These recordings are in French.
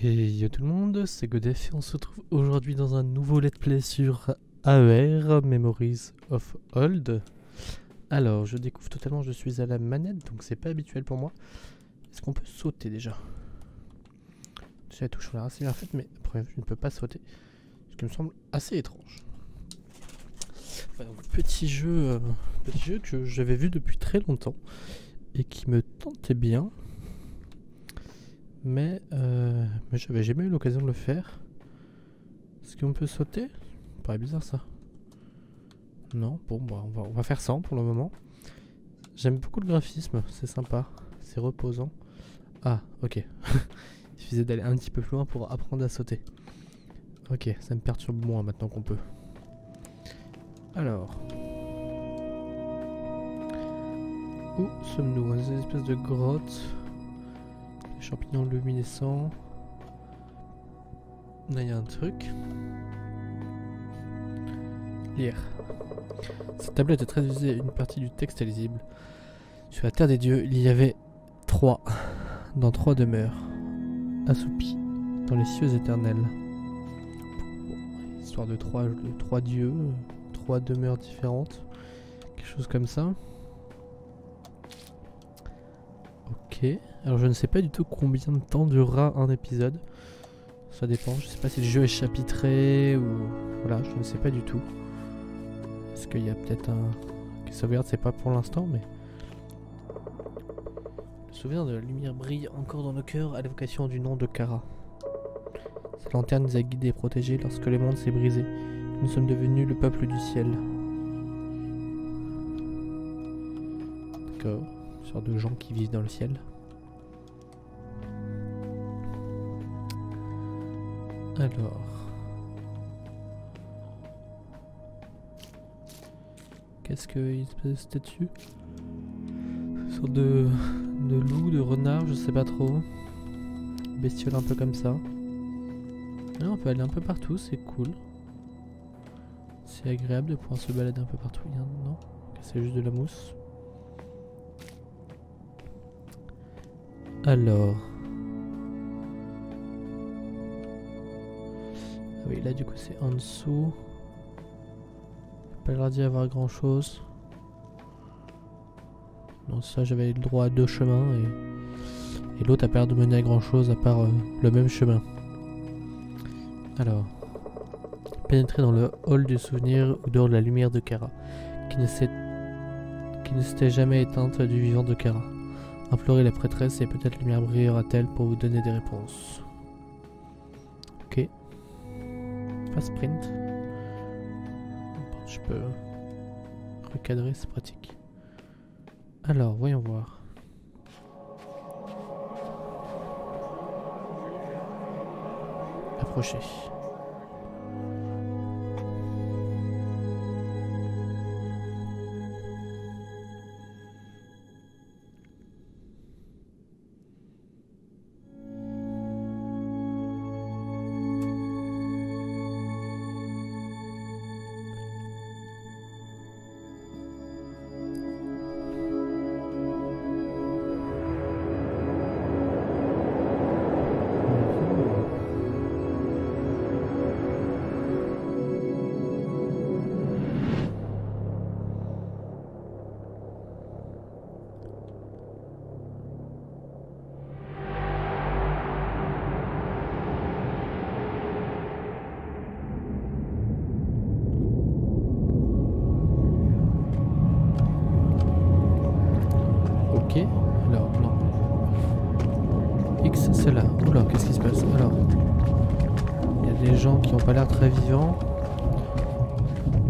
Et yo tout le monde, c'est Godef et on se retrouve aujourd'hui dans un nouveau let's play sur AER, Memories of Old. Alors, je découvre totalement, je suis à la manette, donc c'est pas habituel pour moi. Est-ce qu'on peut sauter déjà? J'ai la touche, on l'a assez bien faite, mais après je ne peux pas sauter. Ce qui me semble assez étrange. Ouais, donc, petit jeu que j'avais vu depuis très longtemps et qui me tentait bien. Mais j'avais jamais eu l'occasion de le faire. Est-ce qu'on peut sauter? Ça paraît bizarre ça. Non, bon bah on va faire sans pour le moment. J'aime beaucoup le graphisme, c'est sympa, c'est reposant. Ah ok, il suffisait d'aller un petit peu plus loin pour apprendre à sauter. Ok, ça me perturbe moins maintenant qu'on peut. Alors, où sommes-nous? Dans une espèce de grotte. Champignons luminescents. Là il y a un truc. Lire. Cette tablette est traduisait une partie du texte est lisible. Sur la terre des dieux, il y avait trois demeures, assoupies dans les cieux éternels. Bon, histoire de trois dieux, trois demeures différentes, quelque chose comme ça. Ok, alors je ne sais pas du tout combien de temps durera un épisode. Ça dépend, je sais pas si le jeu est chapitré ou... Voilà, je ne sais pas du tout. Est-ce qu'il y a peut-être un... sauvegarde, c'est pas pour l'instant, mais... Le souvenir de la lumière brille encore dans nos cœurs à l'évocation du nom de Kara. Cette lanterne nous a guidés et protégés lorsque le monde s'est brisé. Nous sommes devenus le peuple du ciel. D'accord. Une sorte de gens qui vivent dans le ciel. Alors... Qu'est-ce que... une espèce de statue? Une sorte de loup, de renard, je sais pas trop. Bestiole un peu comme ça. Ah, on peut aller un peu partout, c'est cool. C'est agréable de pouvoir se balader un peu partout. Non, c'est juste de la mousse. Alors... Ah oui, là du coup c'est en dessous. Pas l'air d'y avoir grand chose. Non, ça j'avais le droit à deux chemins et l'autre a pas l'air de mener à grand chose à part le même chemin. Alors, pénétrer dans le hall du souvenir ou dehors de la lumière de Kara, qui ne s'était jamais éteinte du vivant de Kara. Implorez la prêtresse et peut-être la lumière brillera-t-elle pour vous donner des réponses. Ok. Pas sprint. Bon, je peux recadrer, c'est pratique. Alors, voyons voir. Approchez. Ok, alors non. X c'est là. Oula, qu'est-ce qui se passe? Alors, il y a des gens qui n'ont pas l'air très vivants.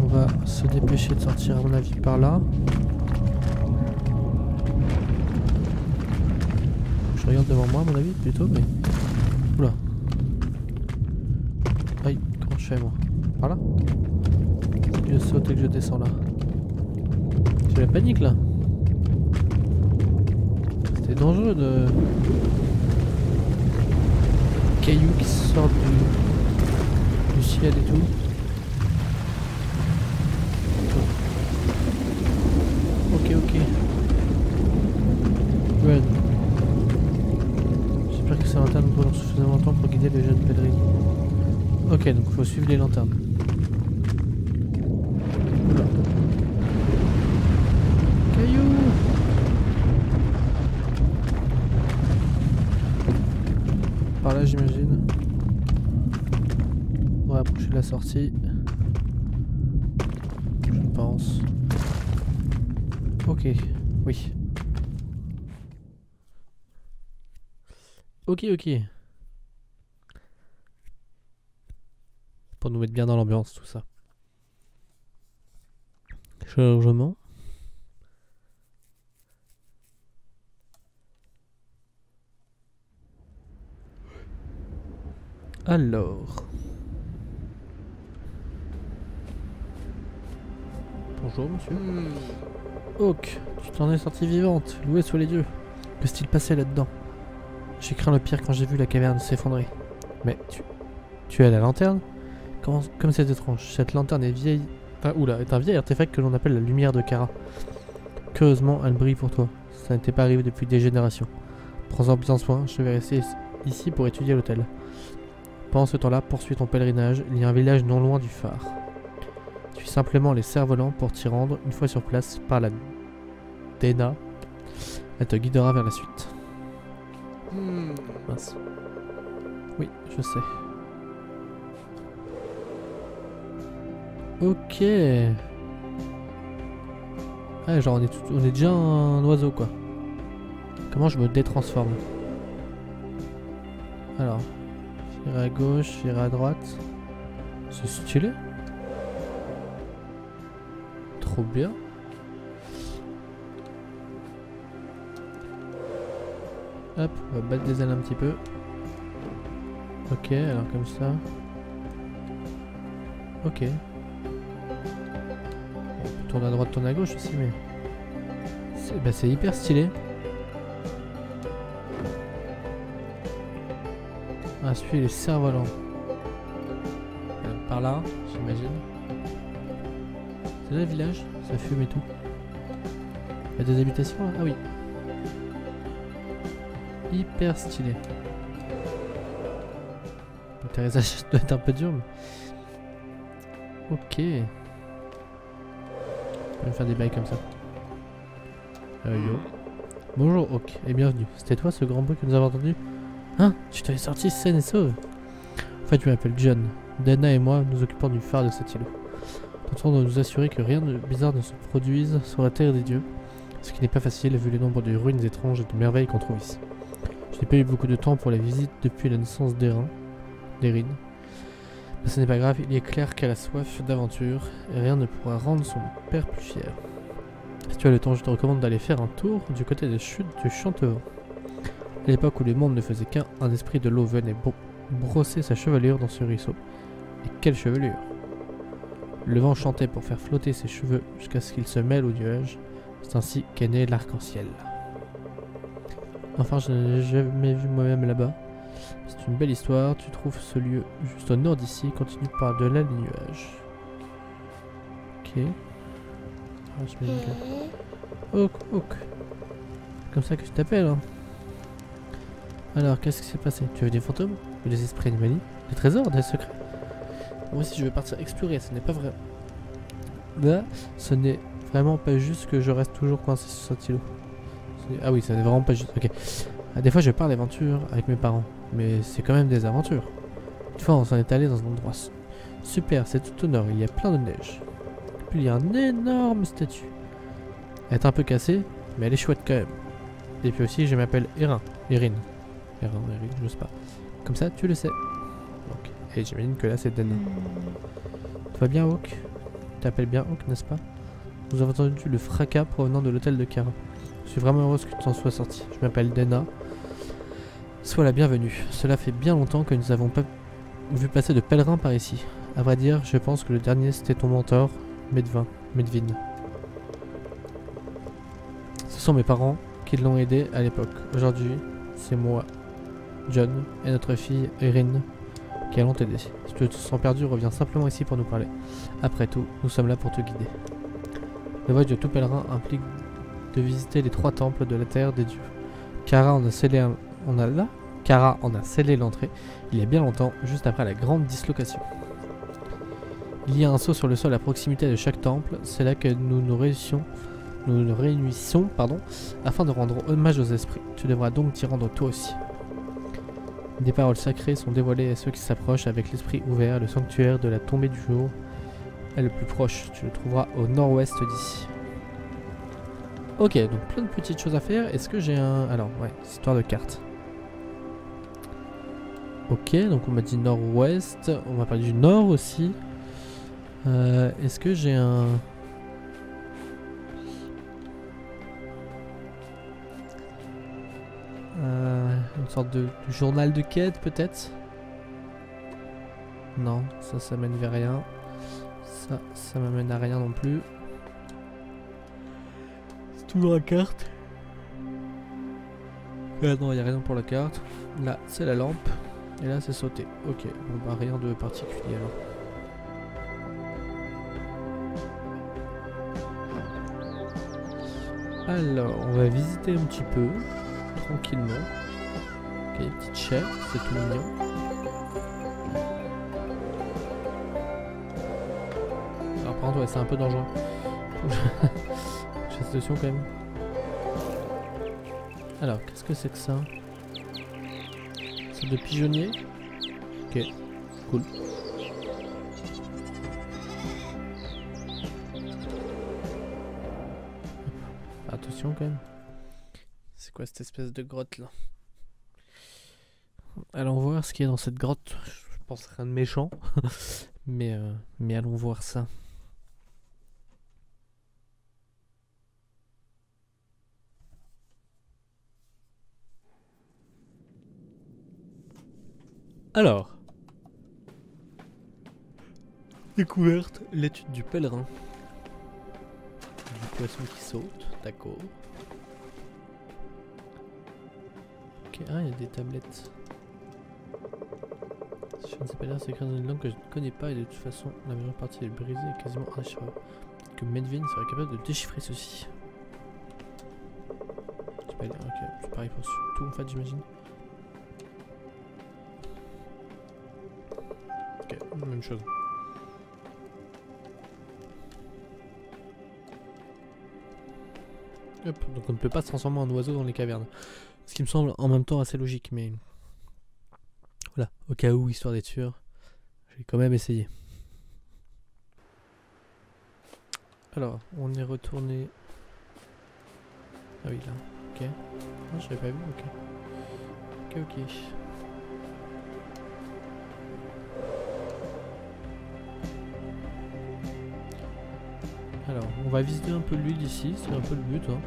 On va se dépêcher de sortir à mon avis par là. Je regarde devant moi à mon avis plutôt, mais... Oula. Aïe, comment je fais moi? Par là? Je saute et que je descends là. J'ai la panique là. C'est dangereux de... cailloux qui sortent du ciel et tout. Ok. Red. J'espère que ça va atteindre leur suffisamment de temps pour guider les jeunes pèlerins. Ok, donc il faut suivre les lanternes. Oula. Caillou! Par là, j'imagine. On va approcher de la sortie. Je pense. Ok, oui. Ok. Pour nous mettre bien dans l'ambiance, tout ça. Chargement. Alors. Bonjour, monsieur. Hawk, tu t'en es sortie vivante, louée soit les dieux. Que s'est-il passé là-dedans? J'ai craint le pire quand j'ai vu la caverne s'effondrer. Mais tu es à la lanterne? Comme c'est étrange, cette lanterne est vieille... Ah, oula, est un vieil artefact que l'on appelle la lumière de Kara. Curieusement, elle brille pour toi. Ça n'était pas arrivé depuis des générations. Prends-en bien soin, je vais rester ici pour étudier l'hôtel. Pendant ce temps-là, poursuis ton pèlerinage, il y a un village non loin du phare. Suis simplement les cerfs-volants pour t'y rendre. Une fois sur place, par la Dena, elle te guidera vers la suite. Mince. Oui, je sais. Ok. Ah, genre on est déjà un oiseau quoi. Comment je me détransforme? Alors, j'irai à gauche, j'irai à droite. C'est stylé. Trop bien. Hop, on va battre des ailes un petit peu. Ok, alors comme ça. Ok. On tourne à droite, tourne à gauche aussi, mais... c'est hyper stylé. Ah, suivez les cerfs-volants. Par là, j'imagine. C'est là le village? Ça fume et tout. Il y a des habitations là? Ah oui. Hyper stylé. L'atterrissage doit être un peu dur, mais... Ok. Je peux me faire des bails comme ça. Yo. Bonjour Hawk, et bienvenue. C'était toi ce grand bruit que nous avons entendu? Hein? Tu t'es sorti saine et sauve? En fait, je m'appelle John. Dana et moi nous occupons du phare de cet îlot. Tentons de nous assurer que rien de bizarre ne se produise sur la terre des dieux. Ce qui n'est pas facile vu le nombre de ruines étranges et de merveilles qu'on trouve ici. Je n'ai pas eu beaucoup de temps pour les visites depuis la naissance d'Erin. Mais ce n'est pas grave, il est clair qu'elle a soif d'aventure et rien ne pourra rendre son père plus fier. Si tu as le temps, je te recommande d'aller faire un tour du côté des chutes du Chantevent. À l'époque où le monde ne faisait qu'un, un esprit de l'eau venait brosser sa chevelure dans ce ruisseau. Et quelle chevelure! Le vent chantait pour faire flotter ses cheveux jusqu'à ce qu'ils se mêlent aux nuages. C'est ainsi qu'est né l'arc-en-ciel. Enfin, je n'ai jamais vu moi-même là-bas. C'est une belle histoire, tu trouves ce lieu juste au nord d'ici, continue par delà les nuages. Ok. Ah, je mets une... Hawk. Comme ça que tu t'appelles, hein. Alors, qu'est-ce qui s'est passé? Tu as vu des fantômes? Ou des esprits animaliers? Des trésors? Des secrets? Moi aussi je vais partir explorer, ce n'est pas vrai. Là, ce n'est vraiment pas juste que je reste toujours coincé sur cet îlot. Ah oui, ça n'est vraiment pas juste. Ok. Ah, des fois je pars d'aventure avec mes parents, mais c'est quand même des aventures. Une fois on s'en est allé dans un endroit super, c'est tout au nord, il y a plein de neige. Puis il y a une énorme statue. Elle est un peu cassée, mais elle est chouette quand même. Et puis aussi je m'appelle Erin, je sais pas. Comme ça tu le sais. Donc, et j'imagine que là c'est Dana. Tout va bien Hawk? Tu t'appelles bien Hawk, n'est-ce pas? Nous avons entendu le fracas provenant de l'hôtel de Kara. Je suis vraiment heureuse que tu t'en sois sorti. Je m'appelle Dana. Sois la bienvenue. Cela fait bien longtemps que nous n'avons pas vu passer de pèlerins par ici. À vrai dire, je pense que le dernier c'était ton mentor, Medvin. Ce sont mes parents qui l'ont aidé à l'époque. Aujourd'hui, c'est moi, John, et notre fille Erin qui allons t'aider. Si tu te sens perdu, reviens simplement ici pour nous parler. Après tout, nous sommes là pour te guider. Le voyage de tout pèlerin implique de visiter les 3 temples de la terre des dieux. Kara Kara en a scellé l'entrée il y a bien longtemps, juste après la grande dislocation. Il y a un sceau sur le sol à proximité de chaque temple, c'est là que nous nous réunissons afin de rendre hommage aux esprits. Tu devras donc t'y rendre toi aussi. Des paroles sacrées sont dévoilées à ceux qui s'approchent avec l'esprit ouvert. Le sanctuaire de la tombée du jour est le plus proche. Tu le trouveras au nord-ouest d'ici. Ok, donc plein de petites choses à faire. Est-ce que j'ai un... Alors, ouais, histoire de carte. Ok, donc on m'a dit nord-ouest. On m'a parlé du nord aussi. Est-ce que j'ai un... une sorte de journal de quête peut-être? Non, ça mène vers rien. Ça m'amène à rien non plus. C'est toujours la carte. Ah non, il n'y a rien pour la carte. Là, c'est la lampe. Et là, c'est sauter. Ok, bon bah rien de particulier alors. Alors, on va visiter un petit peu, tranquillement. Ok, petite chair, c'est tout mignon. Alors par contre, ouais, c'est un peu dangereux. Je fais attention quand même. Alors, qu'est-ce que c'est que ça? C'est de pigeonnier? Ok, cool. Attention quand même. C'est quoi cette espèce de grotte là? Allons voir ce qu'il y a dans cette grotte. Je pense rien de méchant. mais allons voir ça. Alors. Découverte, l'étude du pèlerin. Du poisson qui saute, d'accord. Ok, ah, il y a des tablettes. Je ne sais pas lire, c'est écrit dans une langue que je ne connais pas et de toute façon, la majeure partie est brisée et quasiment indéchiffrable. Que Medvin serait capable de déchiffrer ceci. Je sais pas lire, ok, c'est pareil pour tout en fait, j'imagine. Ok, même chose. Hop, donc on ne peut pas se transformer en oiseau dans les cavernes. Ce qui me semble en même temps assez logique, mais... Voilà, au cas où, histoire d'être sûr, je vais quand même essayer. Alors, on est retourné... Ah oui, là, ok. Ah, je l'avais pas vu, ok. Ok. Alors, on va visiter un peu l'huile ici, c'est un peu le but, hein.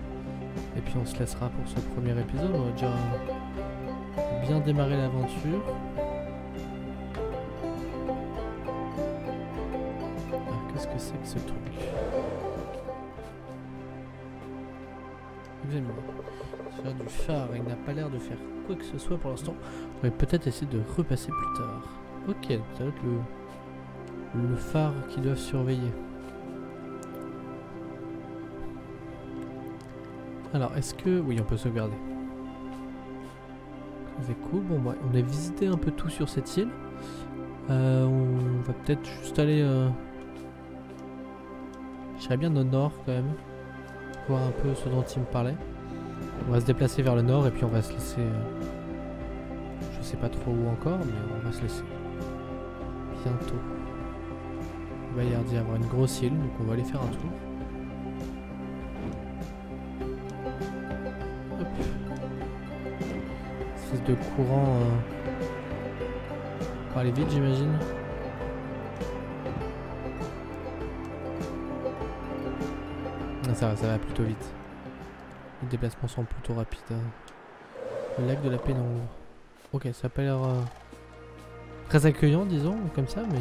Et puis on se laissera pour ce premier épisode, on va déjà bien démarrer l'aventure. Alors, qu'est-ce que c'est que ce truc? Examiner. Faire du phare, il n'a pas l'air de faire quoi que ce soit pour l'instant. On va peut-être essayer de repasser plus tard. Ok, donc ça va être le phare qu'ils doivent surveiller. Alors, est-ce que... Oui, on peut sauvegarder. C'est cool. Bon, bah, on a visité un peu tout sur cette île. On va peut-être juste aller... J'irais bien au nord, quand même. Voir un peu ce dont il me parlait. On va se déplacer vers le nord et puis on va se laisser... Je sais pas trop où encore, mais on va se laisser. Bientôt. Il va y avoir une grosse île, donc on va aller faire un tour. De courant pour aller vite, j'imagine. Ça va plutôt vite. Les déplacements sont plutôt rapides. Le lac de la pénombre. Ok, ça a pas l'air très accueillant, disons, comme ça, mais...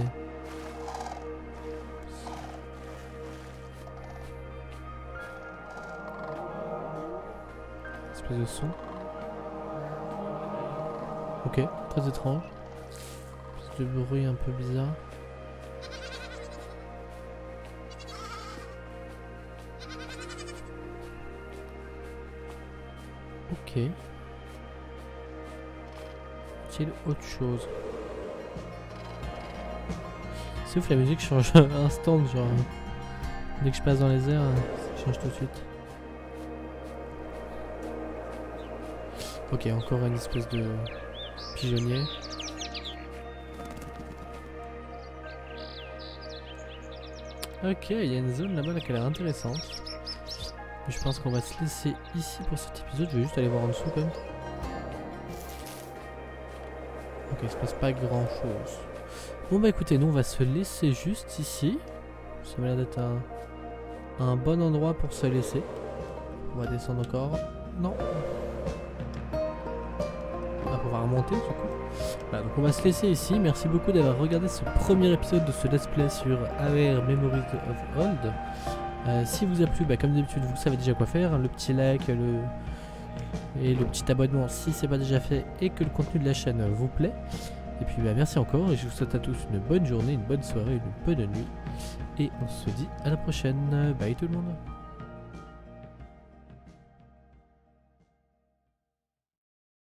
Espèce de son. Ok, très étrange. Espèce de bruit un peu bizarre. Ok. change-t-il autre chose? C'est ouf, la musique change instant, genre dès que je passe dans les airs, ça change tout de suite. Ok, encore une espèce de pigeonnier. Ok, il y a une zone là-bas qui a l'air intéressante. Mais je pense qu'on va se laisser ici pour cet épisode. Je vais juste aller voir en dessous quand même. Ok, il se passe pas grand chose. Bon bah écoutez, nous on va se laisser juste ici. Ça m'a l'air d'être un bon endroit pour se laisser. On va descendre encore. Non. On va pouvoir remonter du coup. Voilà, donc on va se laisser ici. Merci beaucoup d'avoir regardé ce premier épisode de ce let's play sur AR Memories of Old. Si vous a plu, bah, comme d'habitude vous savez déjà quoi faire. Le petit like et le petit abonnement si c'est pas déjà fait et que le contenu de la chaîne vous plaît. Et puis bah, merci encore et je vous souhaite à tous une bonne journée, une bonne soirée, une bonne nuit. Et on se dit à la prochaine. Bye tout le monde.